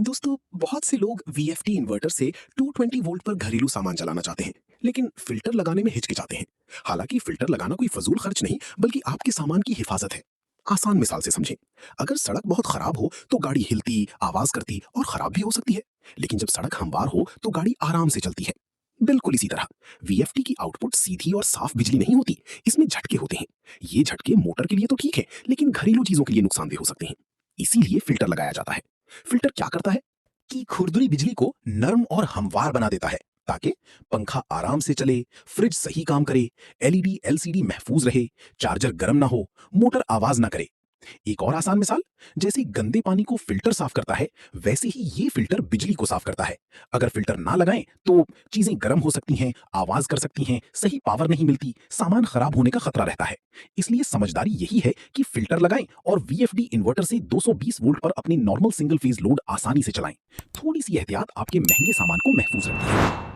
दोस्तों, बहुत से लोग वीएफटी इन्वर्टर से 220 वोल्ट पर घरेलू सामान चलाना चाहते हैं, लेकिन फिल्टर लगाने में हिचकिचाते हैं। हालांकि फिल्टर लगाना कोई फजूल खर्च नहीं, बल्कि आपके सामान की हिफाजत है। आसान मिसाल से समझें। अगर सड़क बहुत खराब हो तो गाड़ी हिलती, आवाज करती और खराब भी हो सकती है। लेकिन जब सड़क हमवार हो तो गाड़ी आराम से चलती है। बिल्कुल इसी तरह वीएफटी की आउटपुट सीधी और साफ बिजली नहीं होती, इसमें झटके होते हैं। ये झटके मोटर के लिए तो ठीक है, लेकिन घरेलू चीजों के लिए नुकसानदेह हो सकते हैं। इसीलिए फिल्टर लगाया जाता है। फिल्टर क्या करता है कि खुरदुरी बिजली को नर्म और हमवार बना देता है, ताकि पंखा आराम से चले, फ्रिज सही काम करे, एलईडी एलसीडी महफूज रहे, चार्जर गर्म ना हो, मोटर आवाज ना करे। एक और आसान मिसाल, जैसे गंदे पानी को फिल्टर साफ करता है, वैसे ही ये फिल्टर बिजली को साफ करता है। अगर फिल्टर ना लगाएं तो चीजें गर्म हो सकती हैं, आवाज कर सकती हैं, सही पावर नहीं मिलती, सामान खराब होने का खतरा रहता है। इसलिए समझदारी यही है कि फिल्टर लगाएं और वीएफडी इन्वर्टर से 220 वोल्ट पर अपने नॉर्मल सिंगल फेज लोड आसानी से चलाएं। थोड़ी सी एहतियात आपके महंगे सामान को महफूज रखती है।